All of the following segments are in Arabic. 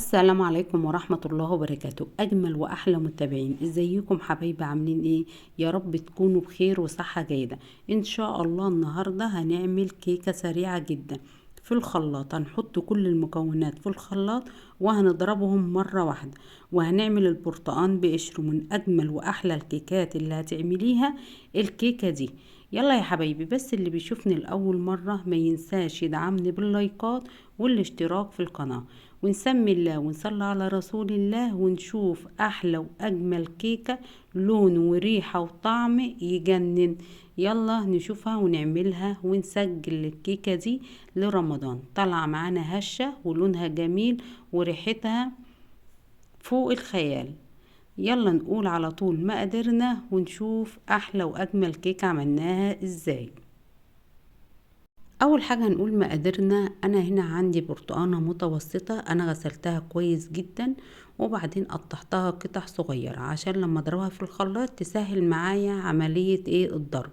السلام عليكم ورحمة الله وبركاته. أجمل وأحلى متابعين، ازيكم حبايبي؟ عاملين ايه؟ يا رب تكونوا بخير وصحة جيدة إن شاء الله. النهاردة هنعمل كيكة سريعة جدا في الخلاط. هنحط كل المكونات في الخلاط وهنضربهم مرة واحدة، وهنعمل البرتقان بقشره. من أجمل وأحلى الكيكات اللي هتعمليها الكيكة دي. يلا يا حبايبي، بس اللي بيشوفني لأول مرة ما ينساش يدعمني باللايكات والاشتراك في القناة، ونسمي الله ونصلي على رسول الله، ونشوف احلى واجمل كيكة لون وريحة وطعم يجنن. يلا نشوفها ونعملها ونسجل الكيكة دي لرمضان. طالعة معانا هشة ولونها جميل وريحتها فوق الخيال. يلا نقول على طول مقاديرنا ونشوف احلى واجمل كيكة عملناها ازاي. اول حاجة هنقول مقاديرنا. انا هنا عندي برتقانة متوسطة، انا غسلتها كويس جدا وبعدين قطعتها قطع صغيرة عشان لما اضربها في الخلاط تسهل معايا عملية الضرب.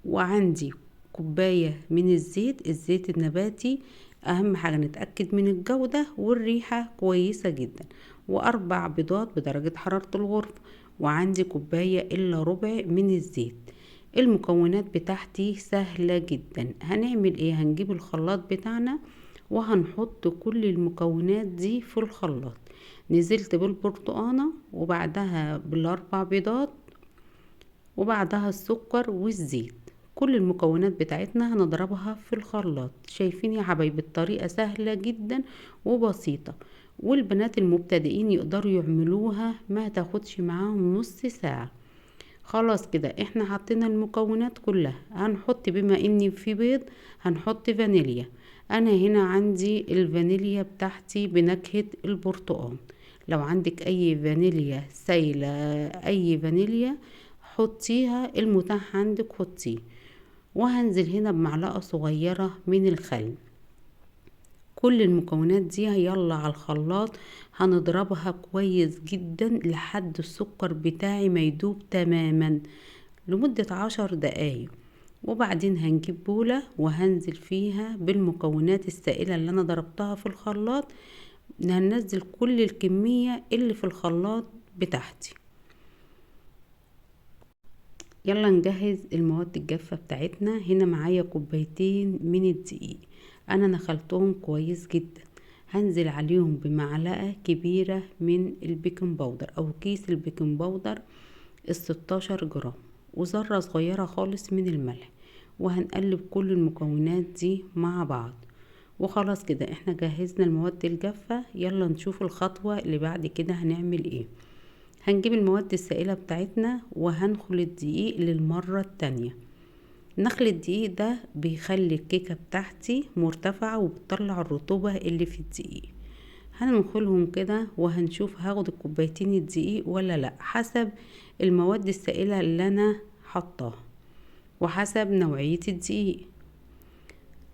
وعندي كوباية من الزيت النباتي، اهم حاجة نتأكد من الجودة والريحة كويسة جدا، واربع بيضات بدرجة حرارة الغرفة، وعندي كوباية الا ربع من الزيت. المكونات بتاعتي سهلة جدا. هنعمل ايه؟ هنجيب الخلاط بتاعنا وهنحط كل المكونات دي في الخلاط. نزلت بالبرتقانة وبعدها بالاربع بيضات وبعدها السكر والزيت. كل المكونات بتاعتنا هنضربها في الخلاط. شايفين يا حبايبي الطريقة سهلة جدا وبسيطة، والبنات المبتدئين يقدروا يعملوها، ما تاخدش معاهم نص ساعة. خلاص كده احنا حطينا المكونات كلها. هنحط بما اني في بيض هنحط فانيليا. انا هنا عندي الفانيليا بتاعتي بنكهة البرتقال. لو عندك اي فانيليا سايلة، اي فانيليا حطيها، المتاح عندك حطيه. وهنزل هنا بمعلقة صغيرة من الخل. كل المكونات دي يلا على الخلاط هنضربها كويس جدا لحد السكر بتاعي ما يدوب تماما لمدة 10 دقايق. وبعدين هنجيب بولة وهنزل فيها بالمكونات السائلة اللي انا ضربتها في الخلاط. هننزل كل الكمية اللي في الخلاط بتاعتي. يلا نجهز المواد الجافة بتاعتنا. هنا معايا كوبايتين من الدقيق، انا نخلتهم كويس جدا. هنزل عليهم بمعلقة كبيرة من البيكنج باودر او كيس البيكنج باودر ال16 جرام، وذرة صغيرة خالص من الملح. وهنقلب كل المكونات دي مع بعض. وخلاص كده احنا جهزنا المواد الجافة. يلا نشوف الخطوة اللي بعد كده هنعمل ايه. هنجيب المواد السائلة بتاعتنا وهنخل الدقيق للمرة التانية. نخل الدقيق ده بيخلي الكيكة بتاعتي مرتفعة وبتطلع الرطوبة اللي في الدقيق. هننخلهم كده وهنشوف هاخد الكوبايتين الدقيق ولا لا، حسب المواد السائلة اللي انا حطاها وحسب نوعية الدقيق.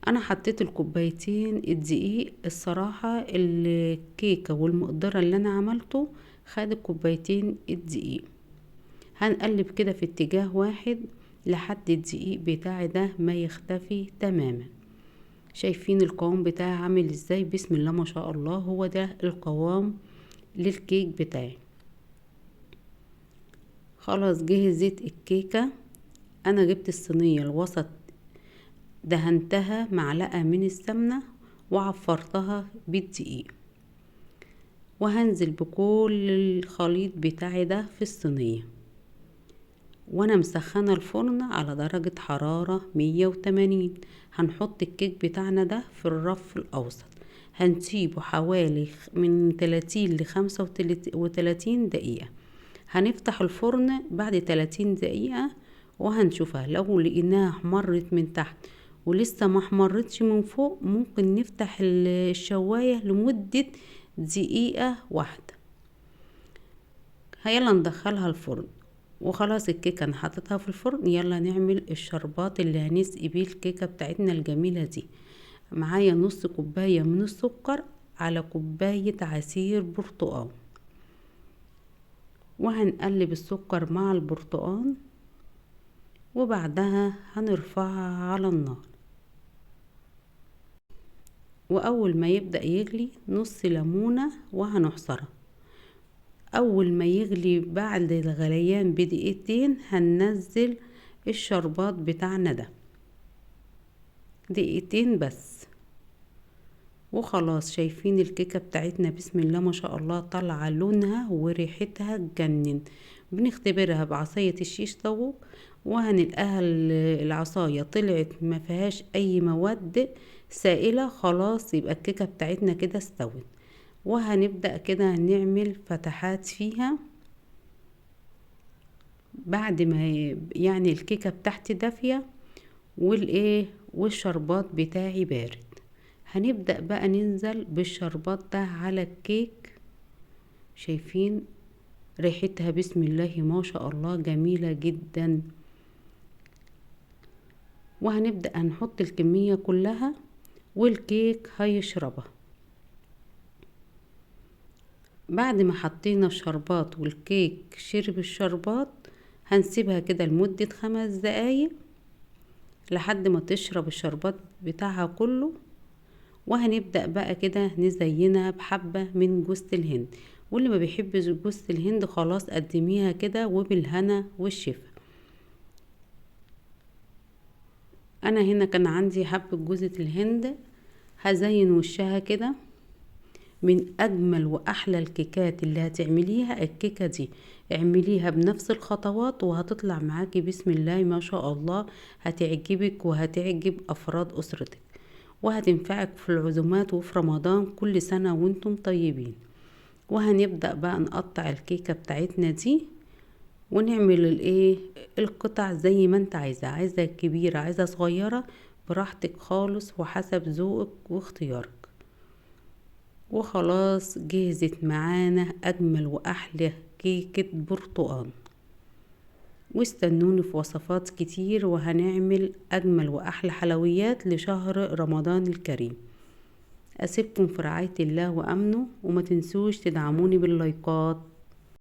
انا حطيت الكوبايتين الدقيق. الصراحة الكيكة والمقدرة اللي انا عملته خد الكوبايتين الدقيق. هنقلب كده في اتجاه واحد لحد الدقيق بتاعي ده ما يختفي تماما. شايفين القوام بتاعي عامل ازاي؟ بسم الله ما شاء الله، هو ده القوام للكيك بتاعي. خلاص جهزت الكيكة. انا جبت الصينية الوسط، دهنتها معلقة من السمنة وعفرتها بالدقيق، وهنزل بكل الخليط بتاعي ده في الصينية. وانا مسخنة الفرن على درجة حرارة 180. هنحط الكيك بتاعنا ده في الرف الاوسط. هنسيبه حوالي من 30 ل35 دقيقة. هنفتح الفرن بعد 30 دقيقة وهنشوفها. لو لقيناها احمرت من تحت ولسه ما احمرتش من فوق، ممكن نفتح الشواية لمدة دقيقة واحدة. يلا ندخلها الفرن. وخلاص الكيكة انا حطيتها في الفرن. يلا نعمل الشربات اللي هنسقي بيه الكيكة بتاعتنا الجميلة دي. معايا نص كوباية من السكر على كوباية عصير برتقال، وهنقلب السكر مع البرتقال وبعدها هنرفعها على النار. واول ما يبدأ يغلي نص ليمونة وهنعصرها. اول ما يغلي بعد الغليان بدقيقتين هننزل الشربات بتاعنا ده، دقيقتين بس. وخلاص شايفين الكيكة بتاعتنا بسم الله ما شاء الله طالعة لونها وريحتها تجنن. بنختبرها بعصاية الشيش طاووق وهنلقاها العصاية طلعت ما فيهاش اي مواد سائلة، خلاص يبقى الكيكة بتاعتنا كده استوت. وهنبدأ كده نعمل فتحات فيها بعد ما يعني الكيكة بتاعتي دافية والشربات بتاعي بارد. هنبدأ بقى ننزل بالشربات ده على الكيك. شايفين ريحتها بسم الله ما شاء الله جميلة جدا. وهنبدأ هنحط الكمية كلها والكيك هيشربها. بعد ما حطينا الشربات والكيك شرب الشربات هنسيبها كده لمدة 5 دقايق لحد ما تشرب الشربات بتاعها كله. وهنبدأ بقى كده نزينها بحبة من جوز الهند، واللي ما بيحبش جوز الهند خلاص قدميها كده وبالهنا والشفا. انا هنا كان عندي حبة جوز الهند، هزين وشها كده. من اجمل واحلى الكيكات اللي هتعمليها الكيكة دي، اعمليها بنفس الخطوات وهتطلع معاكي بسم الله ما شاء الله، هتعجبك وهتعجب افراد اسرتك وهتنفعك في العزومات وفي رمضان. كل سنة وانتم طيبين. وهنبدأ بقى نقطع الكيكة بتاعتنا دي ونعمل القطع زي ما انت عايزة كبيرة عايزة صغيرة براحتك خالص وحسب ذوقك واختيارك. وخلاص جهزت معانا اجمل واحلى كيكة برتقال. واستنوني في وصفات كتير وهنعمل اجمل واحلى حلويات لشهر رمضان الكريم. اسيبكم في رعاية الله وامنه، وما تنسوش تدعموني باللايكات.